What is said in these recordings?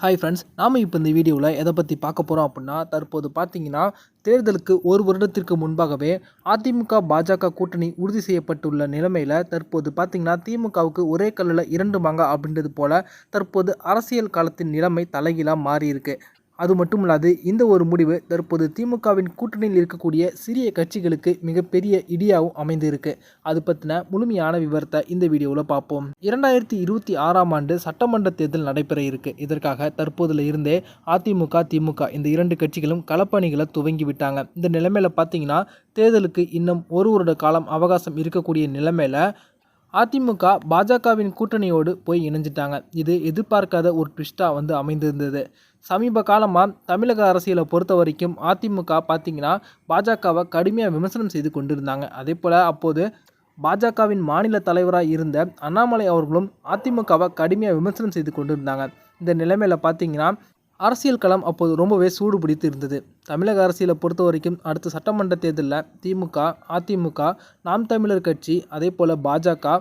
Hi friends, நாம் இப்போ இந்த வீடியோவில் எதை பற்றி பார்க்க போகிறோம் அப்படின்னா, தற்போது பார்த்தீங்கன்னா தேர்தலுக்கு ஒரு வருடத்திற்கு முன்பாகவே அதிமுக பாஜக கூட்டணி உறுதி செய்யப்பட்டுள்ள நிலைமையில் தற்போது பார்த்தீங்கன்னா திமுகவுக்கு ஒரே கல்லில் இரண்டு மாங்கா அப்படின்றது போல தற்போது அரசியல் காலத்தின் நிலைமை தலைகீழாக மாறியிருக்கு. அது மட்டும் இல்லாது இந்த ஒரு முடிவு தற்போது திமுகவின் கூட்டணியில் இருக்கக்கூடிய சிறிய கட்சிகளுக்கு மிகப்பெரிய இடியாகவும் அமைந்திருக்கு. அது பற்றின முழுமையான விவரத்தை இந்த வீடியோவில் பார்ப்போம். 2026ஆம் ஆண்டு சட்டமன்ற தேர்தல் நடைபெற இருக்கு. இதற்காக தற்போதுல இருந்தே அதிமுக, திமுக இந்த இரண்டு கட்சிகளும் களப்பணிகளை துவங்கி விட்டாங்க. இந்த நிலைமையில பார்த்தீங்கன்னா தேர்தலுக்கு இன்னும் ஒரு வருட காலம் அவகாசம் இருக்கக்கூடிய நிலைமையில அதிமுக பாஜகவின் கூட்டணியோடு போய் இணைஞ்சிட்டாங்க. இது எதிர்பார்க்காத ஒரு ட்விஸ்ட்டாக அமைந்திருந்தது. சமீப காலமாக தமிழக அரசியலை பொறுத்த வரைக்கும் அதிமுக பார்த்திங்கன்னா பாஜகவை கடுமையாக விமர்சனம் செய்து கொண்டிருந்தாங்க. அதே போல் அப்போது பாஜகவின் மாநில தலைவராக இருந்த அண்ணாமலை அவர்களும் அதிமுகவை கடுமையாக விமர்சனம் செய்து கொண்டிருந்தாங்க. இந்த நிலைமையில் பார்த்திங்கன்னா அரசியல் களம் அப்போது ரொம்பவே சூடு பிடித்து இருந்தது. தமிழக அரசியலை பொறுத்த வரைக்கும் அடுத்த சட்டமன்ற தேர்தலில் திமுக, அதிமுக, நாம் தமிழர் கட்சி, அதே போல் பாஜக,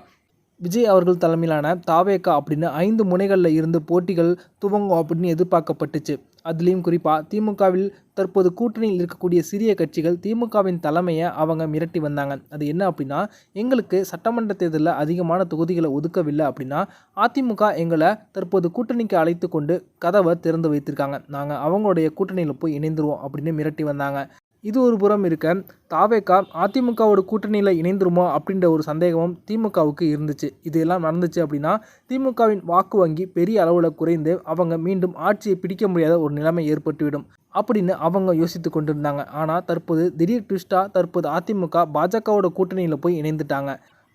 விஜய் அவர்கள் தலைமையிலான தாவேக அப்படின்னு 5 முனைகளில் இருந்து போட்டிகள் துவங்கும் அப்படின்னு எதிர்பார்க்கப்பட்டுச்சு. அதுலேயும் குறிப்பாக திமுகவில் தற்போது கூட்டணியில் இருக்கக்கூடிய சிறிய கட்சிகள் திமுகவின் தலைமையை அவங்க மிரட்டி வந்தாங்க. அது என்ன அப்படின்னா, எங்களுக்கு சட்டமன்ற தேர்தலில் அதிகமான தொகுதிகளை ஒதுக்கவில்லை அப்படின்னா அதிமுக எங்களை தற்போது கூட்டணிக்கு அழைத்து கொண்டு கதவை திறந்து வைத்திருக்காங்க, நாங்கள் அவங்களுடைய கூட்டணியில் போய் இணைந்துருவோம் அப்படின்னு மிரட்டி வந்தாங்க. இது ஒரு புறம் இருக்க, தாவேகா அதிமுகவோட கூட்டணியில் இணைந்துருமோ அப்படின்ற ஒரு சந்தேகமும் திமுகவுக்கு இருந்துச்சு. இது எல்லாம் நடந்துச்சு அப்படின்னா திமுகவின் வாக்கு வங்கி பெரிய அளவில் குறைந்து அவங்க மீண்டும் ஆட்சியை பிடிக்க முடியாத ஒரு நிலைமை ஏற்பட்டுவிடும் அப்படின்னு அவங்க யோசித்து கொண்டிருந்தாங்க. ஆனால் தற்போது திடீர் ட்விஸ்டாக தற்போது அதிமுக பாஜகவோட கூட்டணியில் போய் இணைந்துட்டாங்க.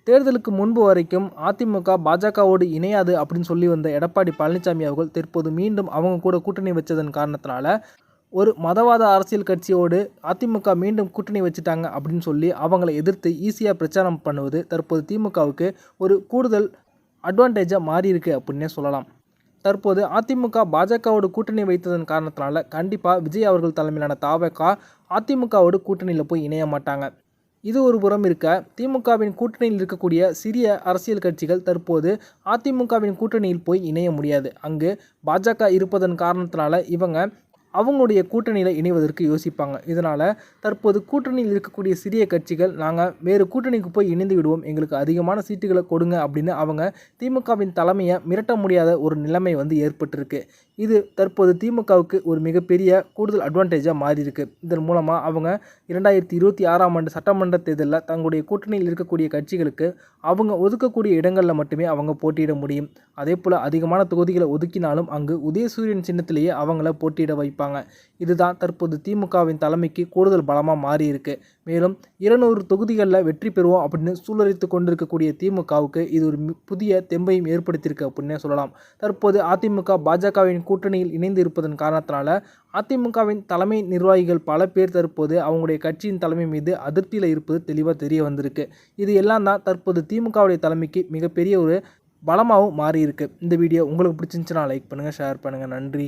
தேர்தலுக்கு முன்பு வரைக்கும் அதிமுக பாஜகவோடு இணையாது அப்படின்னு சொல்லி வந்த எடப்பாடி பழனிசாமி அவர்கள் தற்போது மீண்டும் அவங்க கூட கூட்டணி வச்சதன் காரணத்தினால ஒரு மதவாத அரசியல் கட்சியோடு அதிமுக மீண்டும் கூட்டணி வச்சுட்டாங்க அப்படின்னு சொல்லி அவங்களை எதிர்த்து ஈஸியாக பிரச்சாரம் பண்ணுவது தற்போது திமுகவுக்கு ஒரு கூடுதல் அட்வான்டேஜாக மாறியிருக்கு அப்படின்னே சொல்லலாம். தற்போது அதிமுக பாஜகவோடு கூட்டணி வைத்ததன் காரணத்தினால கண்டிப்பாக விஜய் அவர்கள் தலைமையிலான தாவேகா அதிமுகவோடு கூட்டணியில் போய் இணைய மாட்டாங்க. இது ஒரு புறம் இருக்க, திமுகவின் கூட்டணியில் இருக்கக்கூடிய சிறிய அரசியல் கட்சிகள் தற்போது அதிமுகவின் கூட்டணியில் போய் இணைய முடியாது. அங்கு பாஜக இருப்பதன் காரணத்தினால இவங்க அவங்களுடைய கூட்டணியில் இணைவதற்கு யோசிப்பாங்க. இதனால் தற்போது கூட்டணியில் இருக்கக்கூடிய சிறிய கட்சிகள் நாங்கள் வேறு கூட்டணிக்கு போய் இணைந்து விடுவோம், எங்களுக்கு அதிகமான சீட்டுகளை கொடுங்க அப்படின்னு அவங்க திமுகவின் தலைமையை மிரட்ட முடியாத ஒரு நிலைமை ஏற்பட்டிருக்கு. இது தற்போது திமுகவுக்கு ஒரு மிகப்பெரிய கூடுதல் அட்வான்டேஜாக மாறியிருக்கு. இதன் மூலமாக அவங்க 2026ஆம் ஆண்டு சட்டமன்ற தேர்தலில் தங்களுடைய கூட்டணியில் இருக்கக்கூடிய கட்சிகளுக்கு அவங்க ஒதுக்கக்கூடிய இடங்களில் மட்டுமே அவங்க போட்டியிட முடியும். அதே போல் அதிகமான தொகுதிகளை ஒதுக்கினாலும் அங்கு உதயசூரியன் சின்னத்திலேயே அவங்கள போட்டியிட வைப்பாங்க. இதுதான் தற்போது திமுகவின் தலைமைக்கு கூடுதல் பலமாக மாறியிருக்கு. மேலும் 200 தொகுதிகளில் வெற்றி பெறுவோம் அப்படின்னு சூழலித்து கொண்டிருக்கக்கூடிய திமுகவுக்கு இது ஒரு புதிய தெம்பையும் ஏற்படுத்தியிருக்கு அப்படின்னே சொல்லலாம். தற்போது அதிமுக பாஜகவின் கூட்டணியில் இணைந்து இருப்பதன் காரணத்தினால அதிமுகவின் தலைமை நிர்வாகிகள் பல பேர் தற்போது அவங்களுடைய கட்சியின் தலைமை மீது அதிருப்தியில் இருப்பது தெளிவாக தெரிய வந்திருக்கு. இது எல்லாம் தான் தற்போது திமுகவுடைய தலைமைக்கு மிகப்பெரிய ஒரு பலமாகவும் மாறியிருக்கு. இந்த வீடியோ உங்களுக்கு பிடிச்சிருந்துச்சுன்னா லைக் பண்ணுங்கள், ஷேர் பண்ணுங்கள். நன்றி.